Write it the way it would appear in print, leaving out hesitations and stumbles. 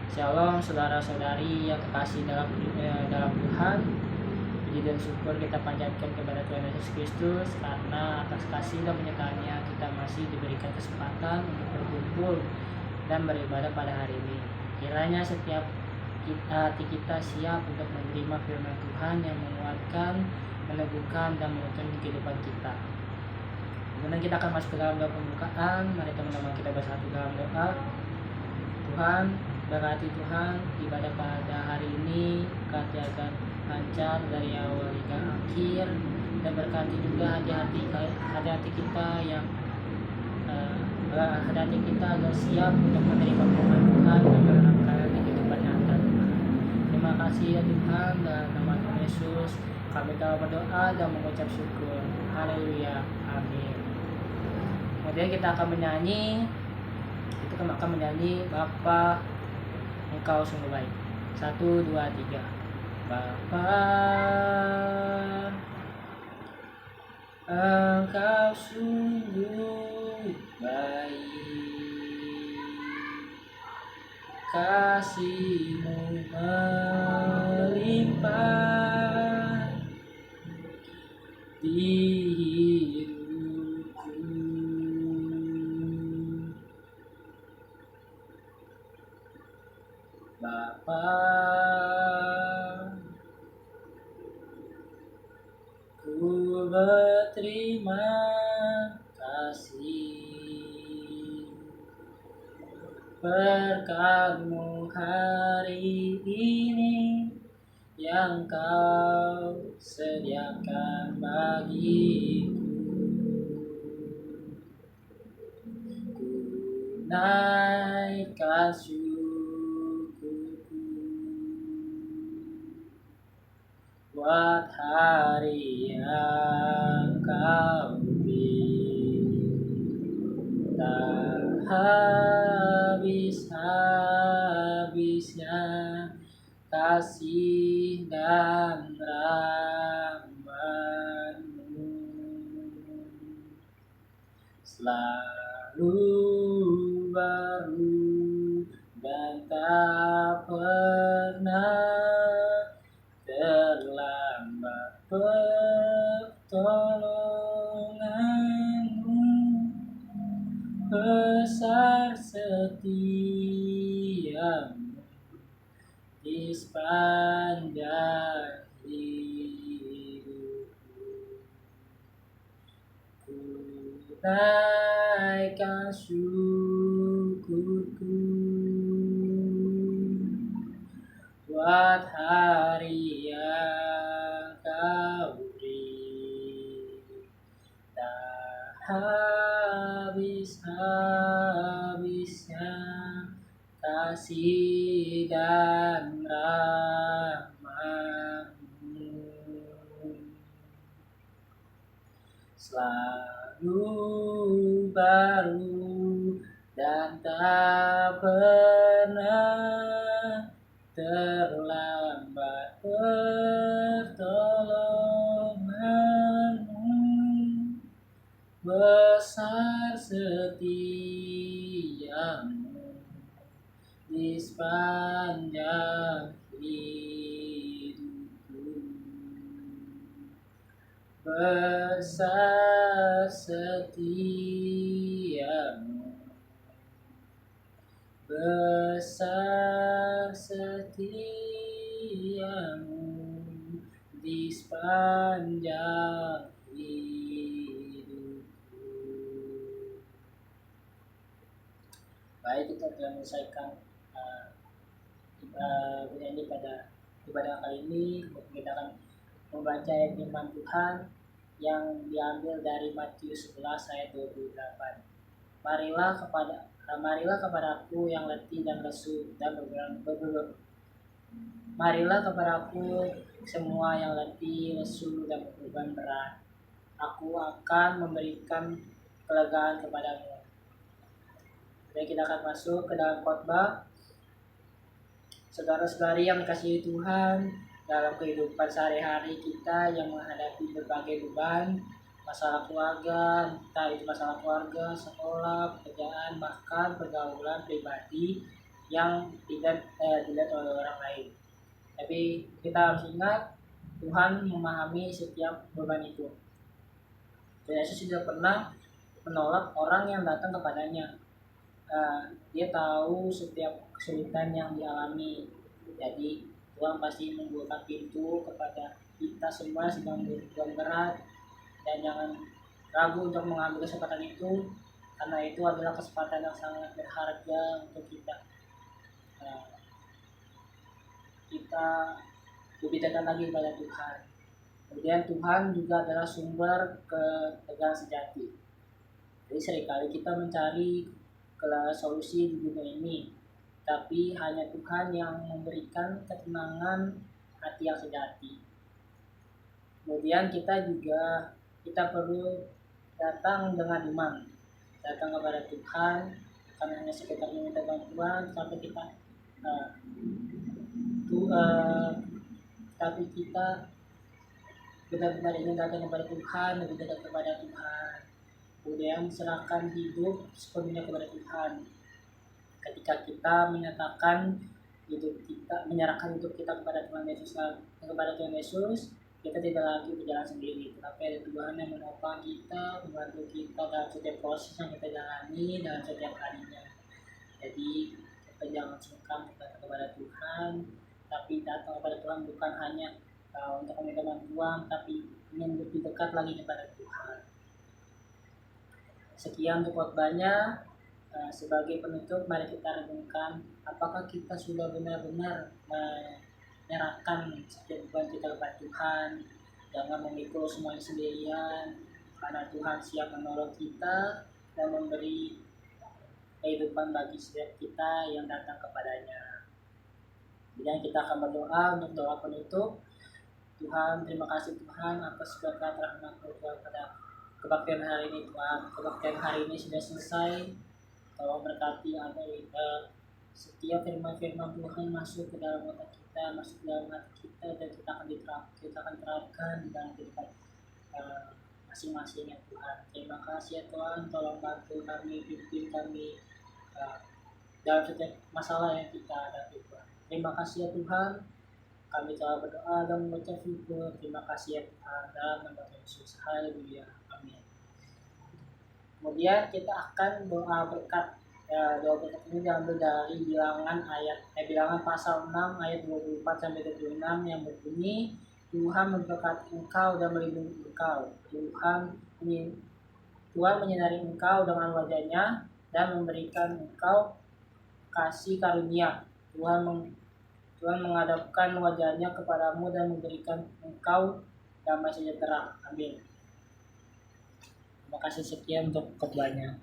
Shalom saudara-saudari yang kekasih dalam Tuhan. Puji dan syukur kita panjatkan kepada Tuhan Yesus Kristus, karena atas kasih dan penyertaan-Nya kita masih diberikan kesempatan untuk berkumpul dan beribadah pada hari ini. Kiranya setiap hati kita siap untuk menerima firman Tuhan yang menguatkan, meneguhkan, dan menuntun kehidupan kita. Kemudian kita akan masuk ke dalam doa pembukaan. Mari teman-teman kita bersatu dalam doa. Tuhan, berkati Tuhan ibadah pada hari ini, berkati agar lancar dari awal hingga akhir, dan berkati juga hati-hati kita yang hati kita agar siap untuk menerima firman Tuhan dan menerapkan di kehidupan nyata Tuhan. Terima kasih ya Tuhan, dan nama Tuhan Yesus kami telah berdoa dan mengucap syukur. Haleluya, amin. Kemudian kita akan menyanyi Bapa Engkau sungguh baik. 1, 2, 3. Bapa Engkau sungguh baik, kasih-Mu melimpah di hidupku. Bapa, ku berterima kasih berkat-Mu hari ini yang Kau sediakan bagiku. Ku naikkan syukurku buat hari yang Kau beri, tak habis-habisnya kasih dan rahmat-Mu, selalu baru dan tak pernah terlambat pertolongan-Mu, besar setia-Mu di sepanjang hidupku. Ku naikkan syukurku buat hari yang Kau beri, tak habis-habisnya kasih dan rahmat-Mu, selalu baru dan tak pernah terlambat pertolongan-Mu, besar setia-Mu di sepanjang hidupku. Besar setia-Mu, besar setia-Mu di sepanjang hidupku. Baik, kita telah menyelesaikan menyanyi pada ibadah kali ini. Kita akan membaca ayat firman Tuhan yang diambil dari Matius 11 ayat 28. Marilah kepadaku yang letih dan lesu dan Marilah kepadaku semua yang letih, lesu dan beban berat. Aku akan memberikan kelegaan kepadamu. Jadi kita akan masuk ke dalam khotbah. Saudara-saudari yang dikasihi Tuhan, dalam kehidupan sehari-hari kita yang menghadapi berbagai beban, masalah keluarga, entah itu masalah keluarga, sekolah, pekerjaan, bahkan pergaulan pribadi, yang tidak dilihat oleh orang lain. Tapi kita harus ingat Tuhan memahami setiap beban itu. Tuhan Yesus tidak pernah menolak orang yang datang kepadanya. Dia tahu setiap kesulitan yang dialami. Jadi Tuhan pasti membuka pintu kepada kita semua sedang berjuang berat, dan jangan ragu untuk mengambil kesempatan itu, karena itu adalah kesempatan yang sangat berharga untuk kita. Kita lebih dekat lagi kepada Tuhan. Kemudian Tuhan juga adalah sumber ketegangan sejati. Jadi seringkali kita mencari solusi di dunia ini, tapi hanya Tuhan yang memberikan ketenangan hati yang sejati. Kemudian kita perlu datang dengan iman, datang kepada Tuhan, bukan hanya sekedar meminta bantuan, tapi kita benar-benar ingin datang kepada Tuhan, lebih dekat kepada Tuhan. Kemudian serahkan hidup sepenuhnya kepada Tuhan. Ketika kita menyerahkan hidup kita kepada Tuhan Yesus, kita tidak lagi berjalan sendiri, tetapi ada Tuhan yang menopang kita, membantu kita dalam setiap proses yang kita jalani dalam setiap harinya. Jadi kita jangan sungkan datang kepada Tuhan, tapi datang kepada Tuhan bukan hanya untuk meminta bantuan, tapi ingin lebih dekat lagi kepada Tuhan. Sekian untuk khotbahnya. Sebagai penutup, mari kita renungkan apakah kita sudah benar-benar menyerahkan setiap beban kita kepada Tuhan. Jangan memikul semuanya sendirian, karena Tuhan siap menolong kita dan memberi kehidupan bagi setiap kita yang datang kepadanya. Dan kita akan berdoa untuk doa penutup. Tuhan, terima kasih Tuhan atas berkat rahmat-Mu pada kebaktian hari ini Tuhan. Kebaktian hari ini sudah selesai. Tolong berkati setiap firman-firman Tuhan masuk ke dalam otak kita, masuk ke dalam hati kita, dan kita akan terapkan di dalam kehidupan masing-masing ya Tuhan. Terima kasih ya Tuhan, tolong bantu kami, pimpin kami dalam setiap masalah yang kita hadapi Tuhan. Terima kasih ya Tuhan, kami telah berdoa dan membaca syukur. Terima kasih ya Tuhan, dalam nama Yesus. Haleluya. Amin. Kemudian kita akan doa berkat. Doa berkat ini diambil dari Bilangan pasal 6 ayat 24 sampai 26 yang berbunyi, Tuhan memberkati engkau dan melindungi engkau. Tuhan menyinari engkau dengan wajah-Nya dan memberikan engkau kasih karunia. Tuhan menghadapkan wajah-Nya kepadamu dan memberikan engkau damai sejahtera. Amin. Terima kasih, sekian untuk khotbahnya.